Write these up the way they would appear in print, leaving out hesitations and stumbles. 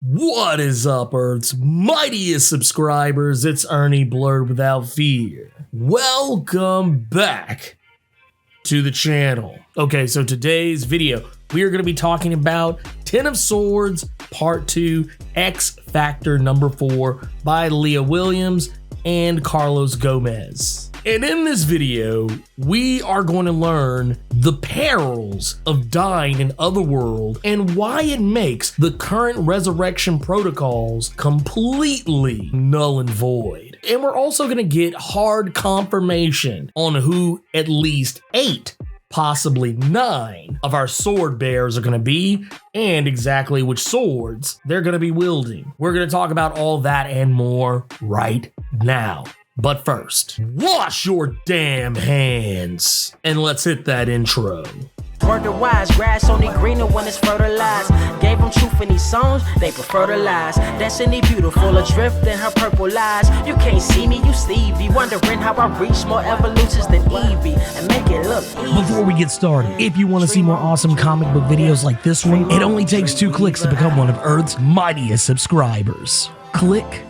What is up, Earth's mightiest subscribers? It's Ernie Blerd without fear. Welcome back to the channel. Okay, so today's video, we are going to be talking about Ten of Swords Part 2 X Factor number 4 by Leah Williams and Carlos Gomez. And in this video, we are going to learn the perils of dying in Otherworld and why it makes the current resurrection protocols completely null and void. And we're also going to get hard confirmation on who at least 8, possibly 9 of our sword bears are going to be and exactly which swords they're going to be wielding. We're going to talk about all that and more right now. But first, wash your damn hands and let's hit that intro. Word to wise, grass only greener when it's fertilized. Gave them truth in these songs, they prefer to lies. Destiny beautiful, adrift in her purple eyes. You can't see me, you Stevie, wondering how I reach more evolutions than Evie and make it look easy. Before we get started, if you want to see more awesome comic book videos like this one, it only takes 2 clicks to become one of Earth's mightiest subscribers. Click.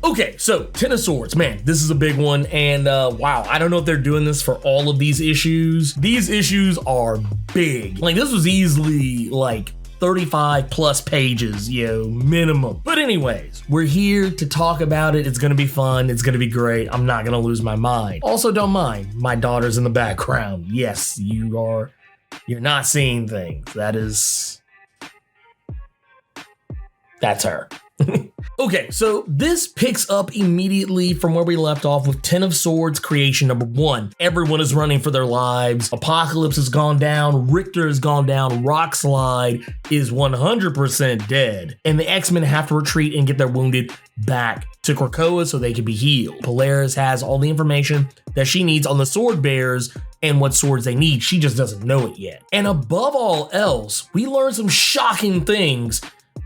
Okay, so Ten of Swords, man, this is a big one, and wow, I don't know if they're doing this for all of these issues. These issues are big. Like, this was easily like 35 plus pages, minimum. But anyways, we're here to talk about it. It's gonna be fun. It's gonna be great. I'm not gonna lose my mind. Also, don't mind, my daughter's in the background. Yes, you're not seeing things. That's her. Okay, so this picks up immediately from where we left off with Ten of Swords creation number 1. Everyone is running for their lives. Apocalypse has gone down. Richter has gone down. Rockslide is 100% dead. And the X-Men have to retreat and get their wounded back to Krakoa so they can be healed. Polaris has all the information that she needs on the sword bearers and what swords they need. She just doesn't know it yet. And above all else, we learn some shocking things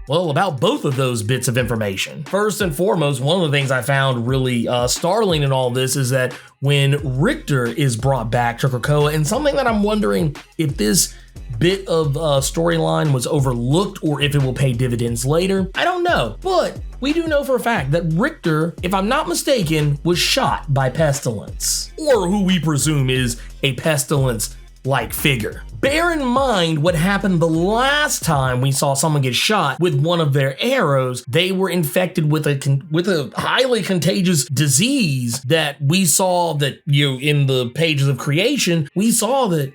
about both of those bits of information. First and foremost, one of the things I found really startling in all this is that when Richter is brought back to Krakoa, and something that I'm wondering if this bit of storyline was overlooked or if it will pay dividends later, I don't know. But we do know for a fact that Richter, if I'm not mistaken, was shot by Pestilence, or who we presume is a Pestilence-like figure. Bear in mind what happened the last time we saw someone get shot with one of their arrows. They were infected with a highly contagious disease that we saw that, in the pages of creation, we saw that,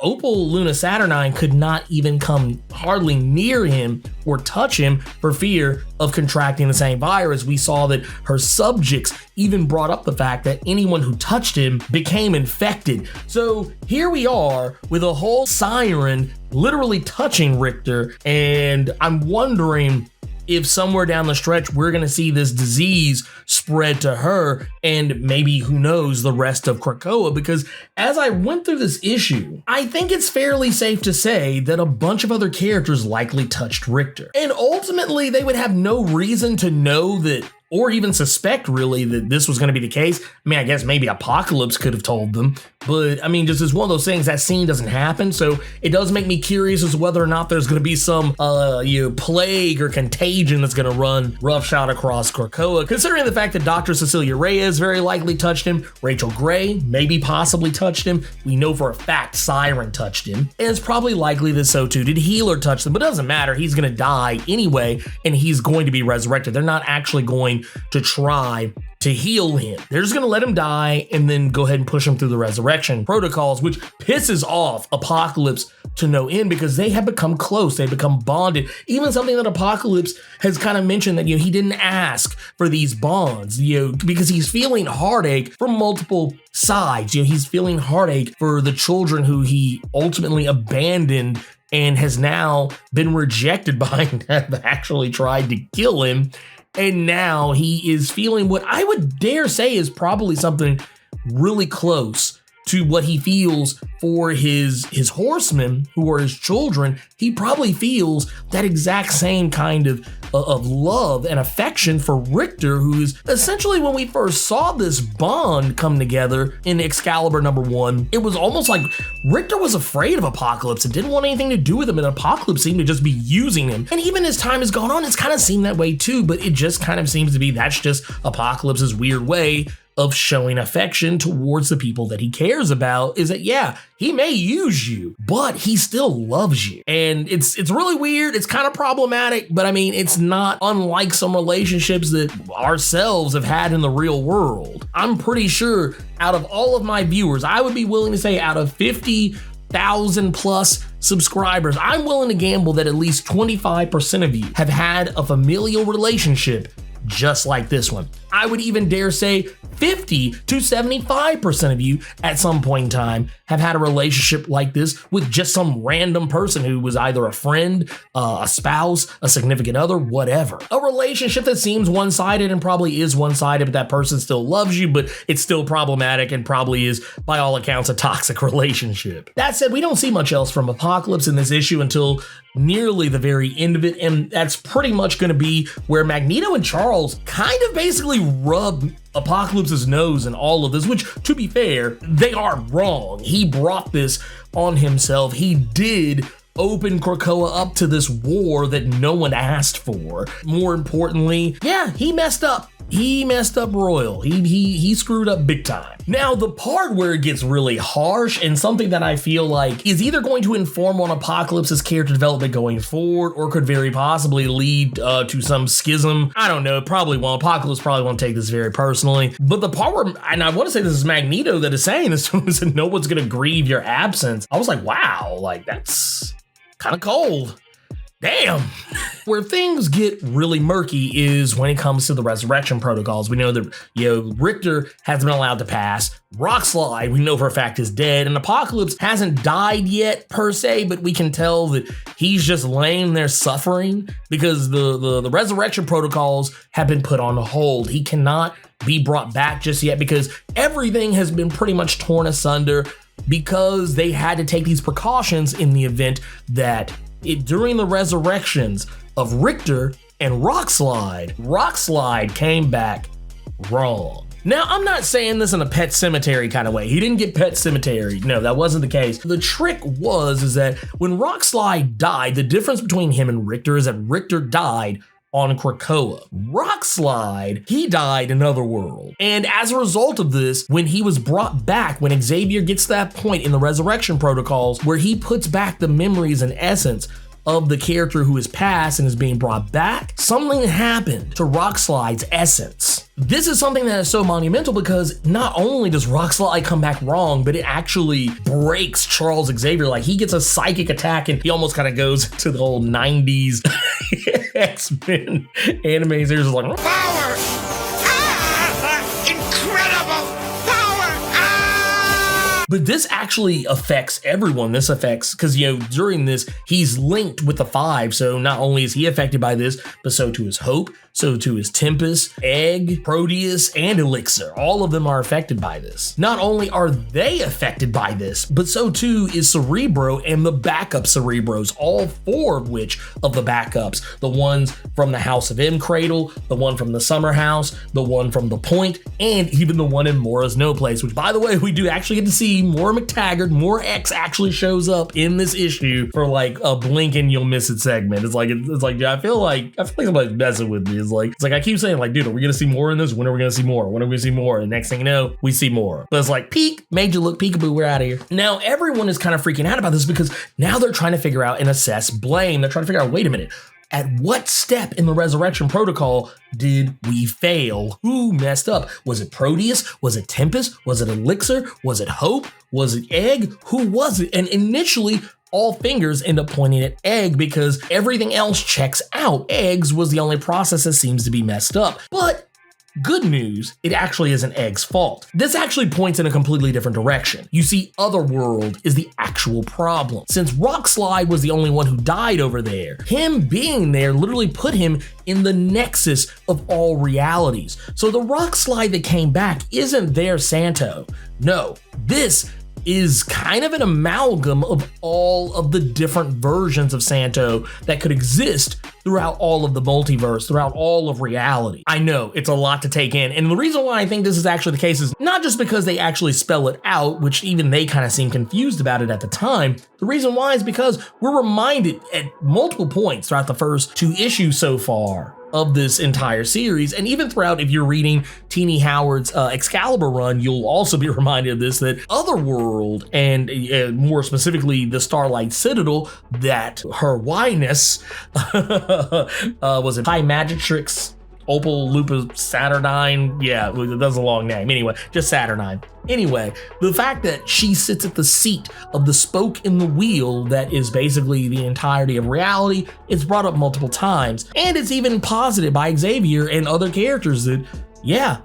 Opal Luna Saturnine could not even come hardly near him or touch him for fear of contracting the same virus. We saw that her subjects even brought up the fact that anyone who touched him became infected. So here we are with a whole siren literally touching Richter, and I'm wondering if somewhere down the stretch we're gonna see this disease spread to her and maybe, who knows, the rest of Krakoa, because as I went through this issue, I think it's fairly safe to say that a bunch of other characters likely touched Richter. And ultimately, they would have no reason to know that, or even suspect really, that this was going to be the case. I mean, I guess maybe Apocalypse could have told them, but I mean, just as one of those things, that scene doesn't happen. So it does make me curious as to whether or not there's going to be some plague or contagion that's going to run roughshod across Krakoa, considering the fact that Dr. Cecilia Reyes very likely touched him. Rachel Gray maybe possibly touched him. We know for a fact Siren touched him, and it's probably likely that so too did Healer touch them, but it doesn't matter. He's going to die anyway, and he's going to be resurrected. They're not actually going to try to heal him. They're just going to let him die and then go ahead and push him through the resurrection protocols, which pisses off Apocalypse to no end because they have become close. They've become bonded. Even something that Apocalypse has kind of mentioned that, he didn't ask for these bonds, because he's feeling heartache from multiple sides. He's feeling heartache for the children who he ultimately abandoned and has now been rejected by and have actually tried to kill him. And now he is feeling what I would dare say is probably something really close to what he feels for his horsemen, who are his children, he probably feels that exact same kind of love and affection for Richter, who is essentially, when we first saw this bond come together in Excalibur #1, it was almost like Richter was afraid of Apocalypse and didn't want anything to do with him, and Apocalypse seemed to just be using him. And even as time has gone on, it's kind of seemed that way too, but it just kind of seems to be that's just Apocalypse's weird way of showing affection towards the people that he cares about, is that, yeah, he may use you, but he still loves you. And it's really weird. It's kind of problematic, but I mean, it's not unlike some relationships that ourselves have had in the real world. I'm pretty sure out of all of my viewers, I would be willing to say out of 50,000 plus subscribers, I'm willing to gamble that at least 25% of you have had a familial relationship just like this one. I would even dare say 50 to 75% of you at some point in time have had a relationship like this with just some random person who was either a friend, a spouse, a significant other, whatever. A relationship that seems one-sided and probably is one-sided, but that person still loves you, but it's still problematic and probably is, by all accounts, a toxic relationship. That said, we don't see much else from Apocalypse in this issue until nearly the very end of it, and that's pretty much going to be where Magneto and Charles kind of basically rub Apocalypse's nose in all of this, which, to be fair, they are wrong. He brought this on himself. He did open Krakoa up to this war that no one asked for. More importantly, yeah, he messed up. He messed up royal. He screwed up big time. Now, the part where it gets really harsh and something that I feel like is either going to inform on Apocalypse's character development going forward or could very possibly lead to some schism. I don't know, probably won't. Apocalypse probably won't take this very personally. But the part where, and I want to say this is Magneto that is saying this, is that no one's going to grieve your absence. I was like, wow, like that's kind of cold. Damn. Where things get really murky is when it comes to the resurrection protocols. We know that, Richter hasn't been allowed to pass. Rockslide, we know for a fact, is dead. And Apocalypse hasn't died yet per se, but we can tell that he's just laying there suffering because the resurrection protocols have been put on hold. He cannot be brought back just yet because everything has been pretty much torn asunder because they had to take these precautions in the event that during the resurrections of Richter and Rockslide came back wrong. Now, I'm not saying this in a Pet Cemetery kind of way. He didn't get Pet Cemetery. No, that wasn't the case. The trick is that when Rockslide died, the difference between him and Richter is that Richter died on Krakoa. Rockslide, he died in Otherworld. And as a result of this, when he was brought back, when Xavier gets to that point in the resurrection protocols where he puts back the memories and essence of the character who is passed and is being brought back, something happened to Rockslide's essence. This is something that is so monumental because not only does Rockslide come back wrong, but it actually breaks Charles Xavier. Like, he gets a psychic attack and he almost kind of goes to the old 90s X-Men anime series, like, Power! Incredible! Power! But this actually affects everyone. This affects, because, during this, he's linked with the Five. So not only is he affected by this, but so too is Hope, so too is Tempest, Egg, Proteus, and Elixir. All of them are affected by this. Not only are they affected by this, but so too is Cerebro and the backup Cerebros, all four of which of the backups, the ones from the House of M Cradle, the one from the Summer House, the one from the Point, and even the one in Mora's No Place, which, by the way, we do actually get to see Mora McTaggart. Mora X actually shows up in this issue for like a blink and you'll miss it segment. It's like I feel like somebody's messing with me. It's like I keep saying, like, dude, are we gonna see more in this? When are we gonna see more? When are we gonna see more? And next thing you know, we see more. But it's like, peek, made you look, peekaboo, we're out of here. Now everyone is kind of freaking out about this because now they're trying to figure out and assess blame. They're trying to figure out, wait a minute, at what step in the resurrection protocol did we fail? Who messed up? Was it Proteus? Was it Tempest? Was it Elixir? Was it Hope? Was it Egg? Who was it? And initially, all fingers end up pointing at Egg because everything else checks out. Eggs was the only process that seems to be messed up. But good news, it actually isn't Egg's fault. This actually points in a completely different direction. You see, Otherworld is the actual problem. Since Rockslide was the only one who died over there, him being there literally put him in the nexus of all realities. So the Rockslide that came back isn't their Santo. No, this is kind of an amalgam of all of the different versions of Santo that could exist throughout all of the multiverse, throughout all of reality. I know it's a lot to take in. And the reason why I think this is actually the case is not just because they actually spell it out, which even they kind of seem confused about it at the time. The reason why is because we're reminded at multiple points throughout the first 2 issues so far of this entire series, and even throughout, if you're reading Teenie Howard's Excalibur run, you'll also be reminded of this, that Otherworld, and more specifically the Starlight Citadel, that her Y-ness was it High Magistrix Opal Lupa Saturnine? Yeah, that's a long name. Anyway, just Saturnine. Anyway, the fact that she sits at the seat of the spoke in the wheel that is basically the entirety of reality, it's brought up multiple times. And it's even posited by Xavier and other characters that, yeah,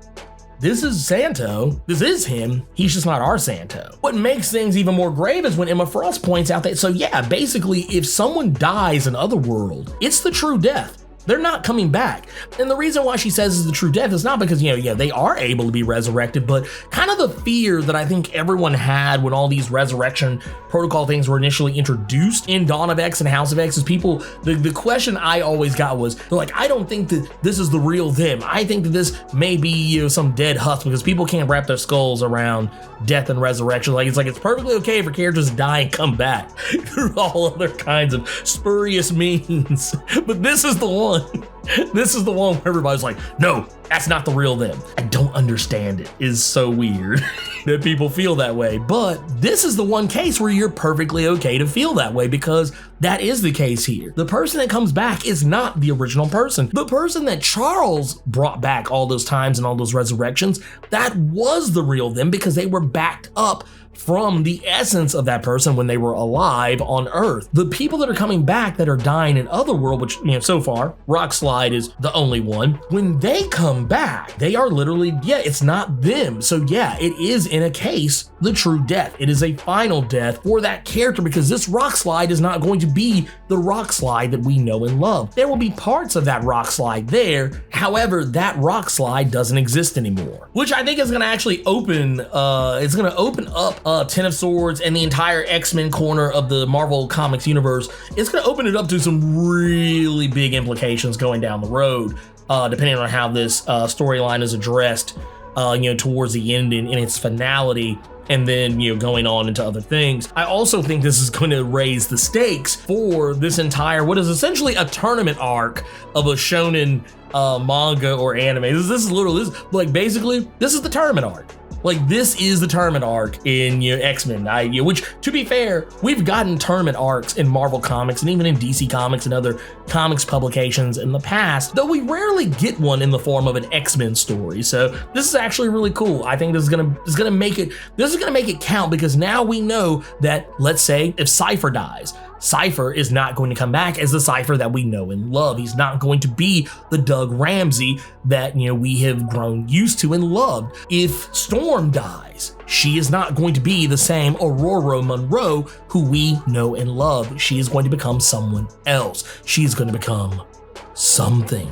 this is Santo. This is him. He's just not our Santo. What makes things even more grave is when Emma Frost points out that, so yeah, basically, if someone dies in Otherworld, it's the true death. They're not coming back. And the reason why she says it's the true death is not because, they are able to be resurrected, but kind of the fear that I think everyone had when all these resurrection protocol things were initially introduced in Dawn of X and House of X is people, the question I always got was, they're like, I don't think that this is the real them. I think that this may be, some dead husk, because people can't wrap their skulls around death and resurrection. It's perfectly okay for characters to die and come back through all other kinds of spurious means. But this is the one. This is the one where everybody's like, no, that's not the real them. I don't understand it. It is so weird that people feel that way. But this is the one case where you're perfectly okay to feel that way, because that is the case here. The person that comes back is not the original person. The person that Charles brought back all those times and all those resurrections, that was the real them, because they were backed up from the essence of that person when they were alive on Earth. The people that are coming back that are dying in Otherworld, which, so far, Rockslide is the only one. When they come back, they are literally, it's not them. So yeah, it is in a case, the true death. It is a final death for that character, because this Rockslide is not going to be the Rockslide that we know and love. There will be parts of that Rockslide there. However, that Rockslide doesn't exist anymore, which I think is going to actually open, it's going to open up 10 of Swords and the entire X-Men corner of the Marvel Comics universe. It's going to open it up to some really big implications going down the road, depending on how this storyline is addressed, towards the end in its finality, and then, going on into other things. I also think this is going to raise the stakes for this entire, what is essentially a tournament arc of a shonen manga or anime. This is literally, basically, this is the tournament arc. This is the tournament arc in X-Men, which, to be fair, we've gotten tournament arcs in Marvel Comics and even in DC Comics and other comics publications in the past, though we rarely get one in the form of an X-Men story. So this is actually really cool. I think this is gonna make it count, because now we know that, let's say, if Cypher dies, Cypher is not going to come back as the Cypher that we know and love. He's not going to be the Doug Ramsey that, we have grown used to and loved. If Storm dies, she is not going to be the same Aurora Monroe who we know and love. She is going to become someone else. She's going to become something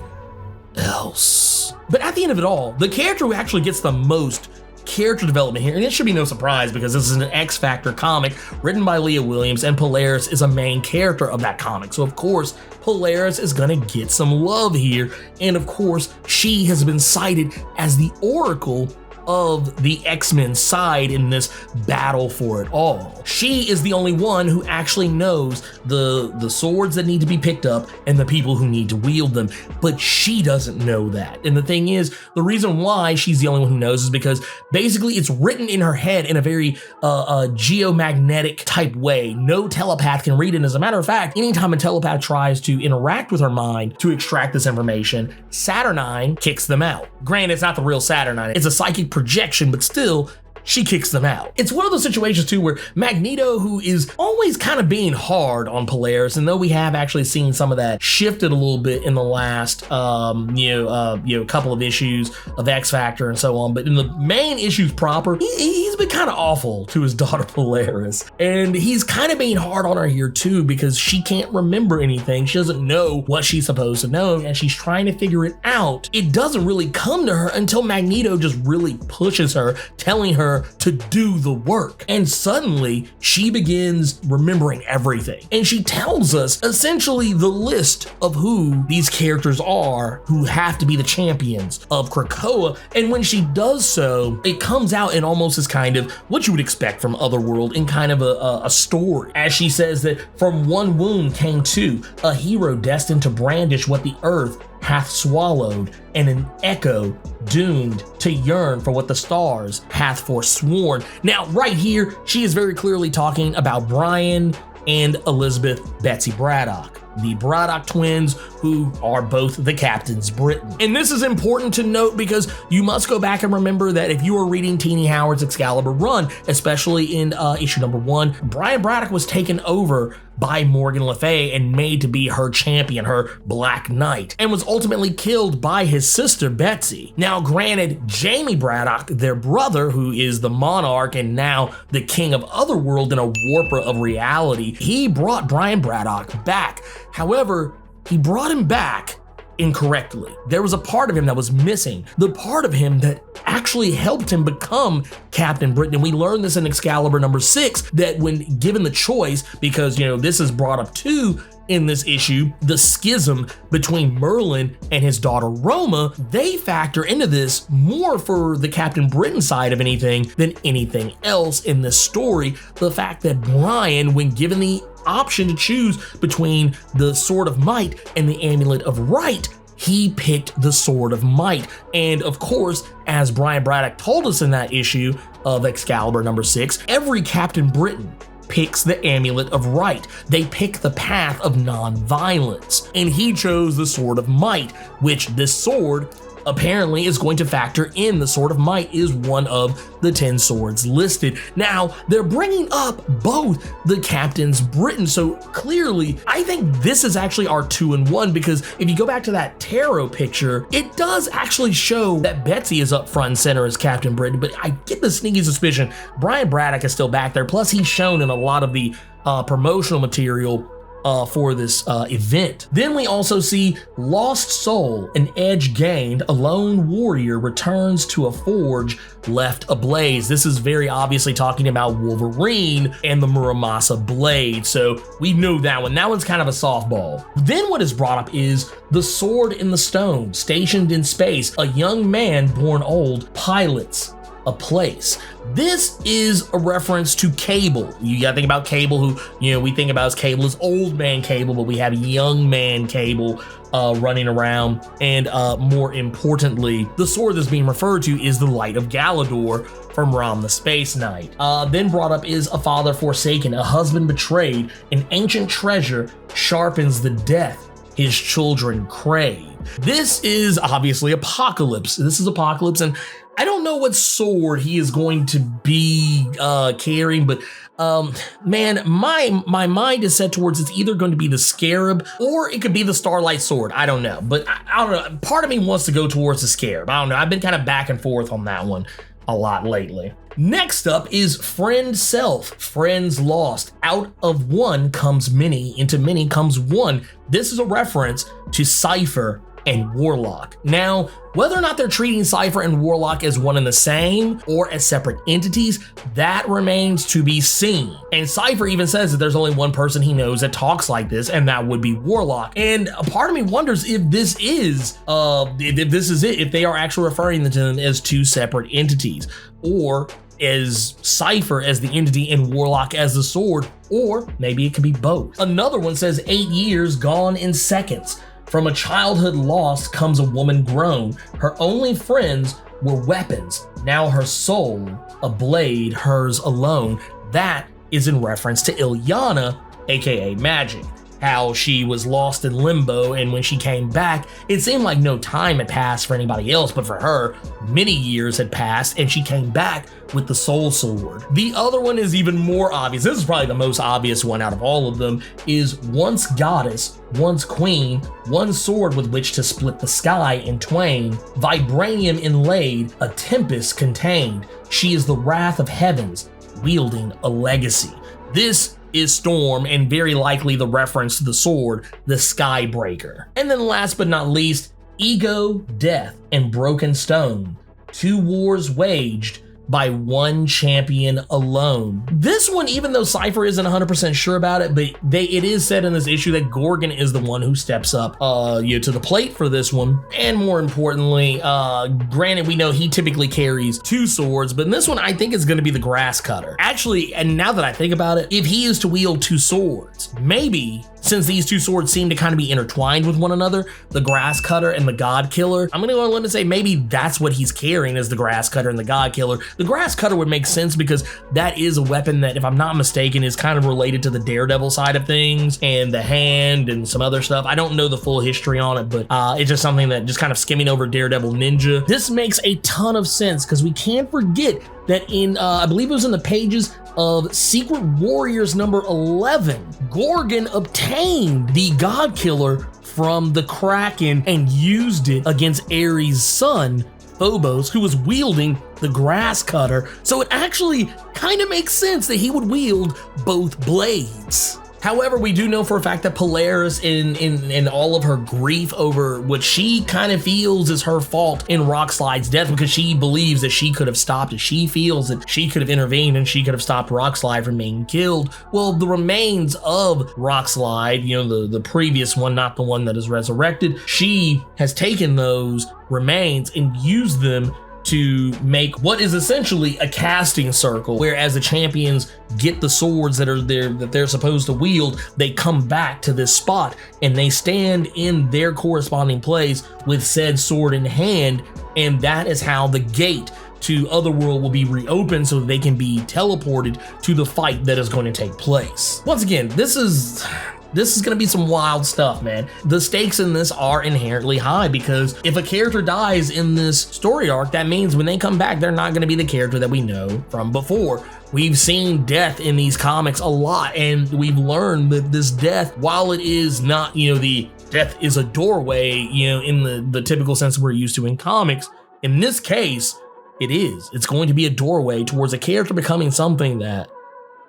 else. But at the end of it all, the character who actually gets the most character development here, and it should be no surprise because this is an X Factor comic written by Leah Williams, and Polaris is a main character of that comic. So of course, Polaris is gonna get some love here, and of course, she has been cited as the Oracle of the X-Men side in this battle for it all. She is the only one who actually knows the swords that need to be picked up and the people who need to wield them, but she doesn't know that. And the thing is, the reason why she's the only one who knows is because basically it's written in her head in a very geomagnetic type way. No telepath can read it. As a matter of fact, anytime a telepath tries to interact with her mind to extract this information, Saturnine kicks them out. Granted, it's not the real Saturnine, it's a psychic projection, but still, she kicks them out. It's one of those situations too where Magneto, who is always kind of being hard on Polaris, and though we have actually seen some of that shifted a little bit in the last couple of issues of X Factor and so on, but in the main issues proper, he's been kind of awful to his daughter Polaris, and he's kind of being hard on her here too because she can't remember anything. She doesn't know what she's supposed to know, and she's trying to figure it out. It doesn't really come to her until Magneto just really pushes her, telling her, her to do the work. And suddenly she begins remembering everything. And she tells us essentially the list of who these characters are who have to be the champions of Krakoa. And when she does so, it comes out in almost as kind of what you would expect from Otherworld in kind of a story. As she says that from one wound came two, a hero destined to brandish what the earth hath swallowed, and an echo doomed to yearn for what the stars hath forsworn. Now, right here, she is very clearly talking about Brian and Elizabeth Betsy Braddock, the Braddock Twins, who are both the Captains Britain. And this is important to note because you must go back and remember that if you are reading Teenie Howard's Excalibur run, especially in issue number 1, Brian Braddock was taken over by Morgan Le Fay and made to be her champion, her Black Knight, and was ultimately killed by his sister Betsy. Now granted, Jamie Braddock, their brother, who is the monarch and now the king of Otherworld and a warper of reality, he brought Brian Braddock back. However, he brought him back incorrectly. There was a part of him that was missing, the part of him that actually helped him become Captain Britain. And we learned this in Excalibur number 6, that when given the choice, because this is brought up too in this issue, the schism between Merlin and his daughter Roma, they factor into this more for the Captain Britain side of anything than anything else in this story. The fact that Brian, when given the option to choose between the Sword of Might and the Amulet of Right, he picked the Sword of Might. And of course, as Brian Braddock told us in that issue of Excalibur number 6, every Captain Britain picks the Amulet of Right. They pick the path of non-violence. And he chose the Sword of Might, which this sword apparently is going to factor in. The Sword of Might is one of the 10 swords listed. Now, they're bringing up both the Captains Britain, so clearly, I think this is actually our 2-in-1, because if you go back to that tarot picture, it does actually show that Betsy is up front and center as Captain Britain, but I get the sneaky suspicion Brian Braddock is still back there, plus he's shown in a lot of the promotional material for this event. Then we also see Lost Soul, an edge gained, a lone warrior returns to a forge left ablaze. This is very obviously talking about Wolverine and the Muramasa blade, so we know that one. That one's kind of a softball. Then what is brought up is the sword in the stone, stationed in space, a young man born old, pilots a place. This is a reference to Cable. You gotta think about Cable, who, we think about as Cable as old man Cable, but we have young man Cable running around. And more importantly, the sword that's being referred to is the Light of Galador from Rom the Space Knight. Then brought up is a father forsaken, a husband betrayed, an ancient treasure sharpens the death his children crave. This is obviously Apocalypse. This is Apocalypse, and I don't know what sword he is going to be carrying, but man, my mind is set towards it's either going to be the Scarab or it could be the Starlight Sword. I don't know, but I don't know. Part of me wants to go towards the Scarab. I don't know. I've been kind of back and forth on that one a lot lately. Next up is Friend Self, Friends Lost. Out of one comes many, into many comes one. This is a reference to Cypher and Warlock. Now, whether or not they're treating Cypher and Warlock as one and the same or as separate entities, that remains to be seen. And Cypher even says that there's only one person he knows that talks like this, and that would be Warlock. And a part of me wonders if this is it, if they are actually referring to them as two separate entities, or as Cypher as the entity and Warlock as the sword, or maybe it could be both. Another one says 8 years gone in seconds. From a childhood lost comes a woman grown. Her only friends were weapons. Now her soul, a blade, hers alone. That is in reference to Ilyana, aka Magic. How she was lost in limbo, and when she came back, it seemed like no time had passed for anybody else, but for her, many years had passed, and she came back with the Soul Sword. The other one is even more obvious. This is probably the most obvious one out of all of them, is once goddess, once queen, one sword with which to split the sky in twain, vibranium inlaid, a tempest contained. She is the wrath of heavens, wielding a legacy. This is Storm, and very likely the reference to the sword, the Skybreaker. And then last but not least, Ego, Death, and Broken Stone. 2 wars waged, by one champion alone. This one, even though Cypher isn't 100% sure about it, but it is said in this issue that Gorgon is the one who steps up to the plate for this one. And more importantly, granted, we know he typically carries 2 swords, but in this one, I think it's going to be the grass cutter. Actually, and now that I think about it, if he is to wield 2 swords, maybe since these 2 swords seem to kind of be intertwined with one another, the grass cutter and the god killer, I'm gonna go on a limb and say maybe that's what he's carrying, is the grass cutter and the god killer. The grass cutter would make sense because that is a weapon that, if I'm not mistaken, is kind of related to the Daredevil side of things and the hand and some other stuff. I don't know the full history on it, but it's just something that just kind of skimming over Daredevil Ninja. This makes a ton of sense because we can't forget that in, I believe it was in the pages of Secret Warriors number 11, Gorgon obtained the God Killer from the Kraken and used it against Ares' son, Phobos, who was wielding the grass cutter. So it actually kind of makes sense that he would wield both blades. However, we do know for a fact that Polaris, in all of her grief over what she kind of feels is her fault in Rockslide's death, because she believes that she could have stopped it. She feels that she could have intervened and she could have stopped Rockslide from being killed. Well, the remains of Rockslide, the previous one, not the one that is resurrected, she has taken those remains and used them to make what is essentially a casting circle, whereas the champions get the swords that they're supposed to wield, they come back to this spot and they stand in their corresponding place with said sword in hand, and that is how the gate to Otherworld will be reopened so that they can be teleported to the fight that is going to take place. Once again, this is going to be some wild stuff, man. The stakes in this are inherently high because if a character dies in this story arc, that means when they come back, they're not going to be the character that we know from before. We've seen death in these comics a lot, and we've learned that this death, while it is not, the death is a doorway, in the typical sense we're used to in comics, in this case, it is. It's going to be a doorway towards a character becoming something that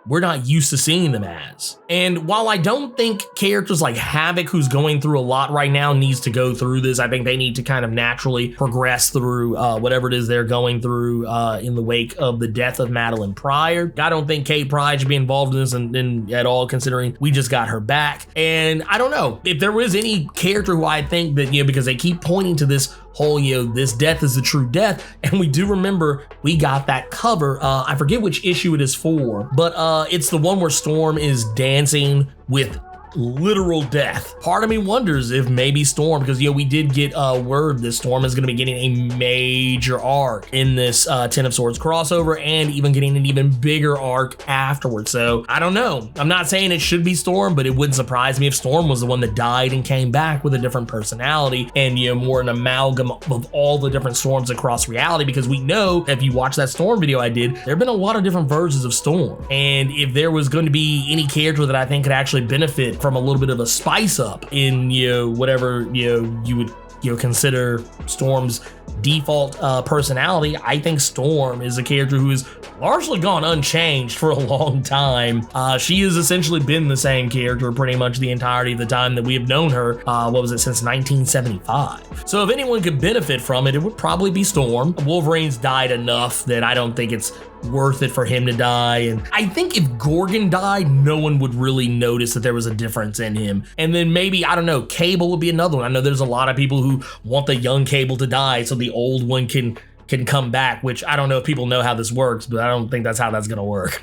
we're not used to seeing them as. And while I don't think characters like Havoc, who's going through a lot right now, needs to go through this, I think they need to kind of naturally progress through whatever it is they're going through in the wake of the death of Madeline Pryor. I don't think Kate Pride should be involved in this at all, considering we just got her back. And I don't know if there was any character who I think that, because they keep pointing to this whole, this death is the true death. And we do remember we got that cover. I forget which issue it is for, but it's the one where Storm is dancing with literal death. Part of me wonders if maybe Storm, because we did get word that Storm is going to be getting a major arc in this Ten of Swords crossover, and even getting an even bigger arc afterwards. So I don't know. I'm not saying it should be Storm, but it wouldn't surprise me if Storm was the one that died and came back with a different personality and more an amalgam of all the different Storms across reality, because we know, if you watch that Storm video I did, there have been a lot of different versions of Storm. And if there was going to be any character that I think could actually benefit from a little bit of a spice up in whatever you would consider Storm's default personality, I think Storm is a character who has largely gone unchanged for a long time. She has essentially been the same character pretty much the entirety of the time that we have known her. Since 1975. So if anyone could benefit from it, it would probably be Storm. Wolverine's died enough that I don't think it's worth it for him to die. And I think if Gorgon died, no one would really notice that there was a difference in him. And then maybe, I don't know, Cable would be another one. I know there's a lot of people who want the young Cable to die so the old one can come back, which I don't know if people know how this works, but I don't think that's how that's gonna work.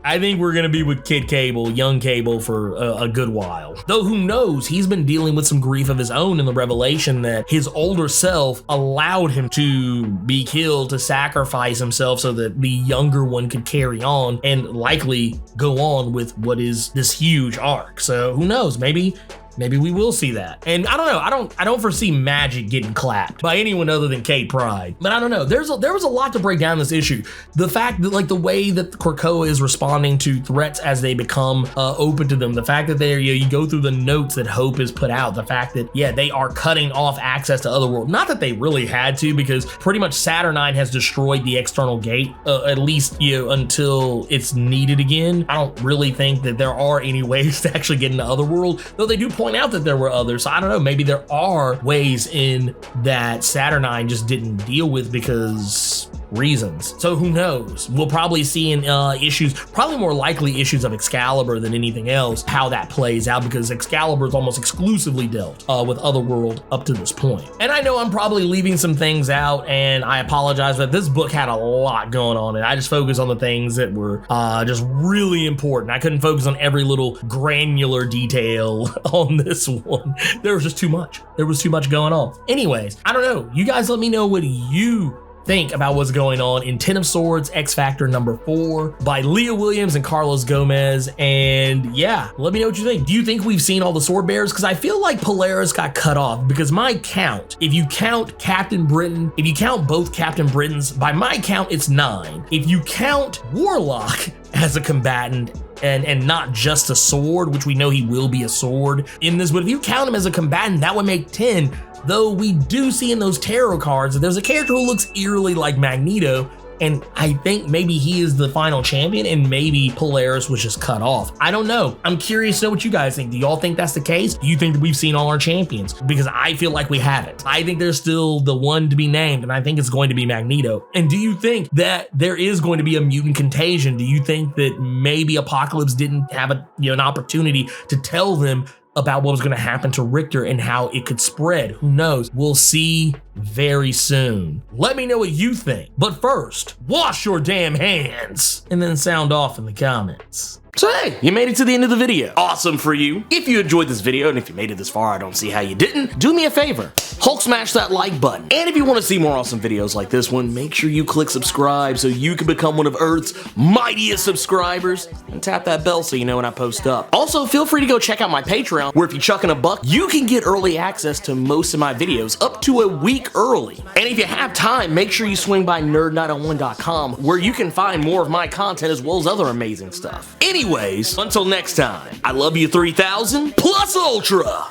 I think we're gonna be with Kid Cable, young Cable, for a good while. Though who knows, he's been dealing with some grief of his own in the revelation that his older self allowed him to be killed, to sacrifice himself so that the younger one could carry on and likely go on with what is this huge arc. So who knows, maybe we will see that. And I don't know, I don't foresee Magic getting clapped by anyone other than Kate Pride. But I don't know, there was a lot to break down this issue. The fact that the way that Krakoa is responding to threats as they become open to them, the fact that you go through the notes that Hope has put out, the fact that they are cutting off access to Otherworld. Not that they really had to, because pretty much Saturnine has destroyed the external gate, at least until it's needed again. I don't really think that there are any ways to actually get into Otherworld, though they do point out that there were others. So I don't know, maybe there are ways in that Saturnine just didn't deal with because reasons. So who knows? We'll probably see in issues, probably more likely issues of Excalibur than anything else, how that plays out, because Excalibur is almost exclusively dealt with Otherworld up to this point. And I know I'm probably leaving some things out, and I apologize, but this book had a lot going on, and I just focused on the things that were just really important. I couldn't focus on every little granular detail on this one. There was just too much. There was too much going on. Anyways, I don't know. You guys let me know what you think about what's going on in 10 of Swords X Factor number 4 by Leah Williams and Carlos Gomez. And yeah, let me know what you think. Do you think we've seen all the sword bearers? Because I feel like Polaris got cut off, because my count, if you count Captain Britain, if you count both Captain Britons, by my count, it's 9. If you count Warlock as a combatant, and not just a sword, which we know he will be a sword in this, but if you count him as a combatant, that would make 10. Though we do see in those tarot cards that there's a character who looks eerily like Magneto, and I think maybe he is the final champion, and maybe Polaris was just cut off. I don't know. I'm curious to know what you guys think. Do y'all think that's the case? Do you think that we've seen all our champions? Because I feel like we haven't. I think there's still the one to be named, and I think it's going to be Magneto. And do you think that there is going to be a mutant contagion? Do you think that maybe Apocalypse didn't have an opportunity to tell them about what was going to happen to Richter and how it could spread? Who knows? We'll see very soon. Let me know what you think. But first, wash your damn hands and then sound off in the comments. So hey, you made it to the end of the video. Awesome for you. If you enjoyed this video, and if you made it this far, I don't see how you didn't, do me a favor. Hulk smash that like button. And if you want to see more awesome videos like this one, make sure you click subscribe so you can become one of Earth's mightiest subscribers, and tap that bell so you know when I post up. Also, feel free to go check out my Patreon, where if you chuck in a buck, you can get early access to most of my videos up to a week early. And if you have time, make sure you swing by nerd901.com, where you can find more of my content as well as other amazing stuff. Anyways, until next time, I love you 3000 plus Ultra!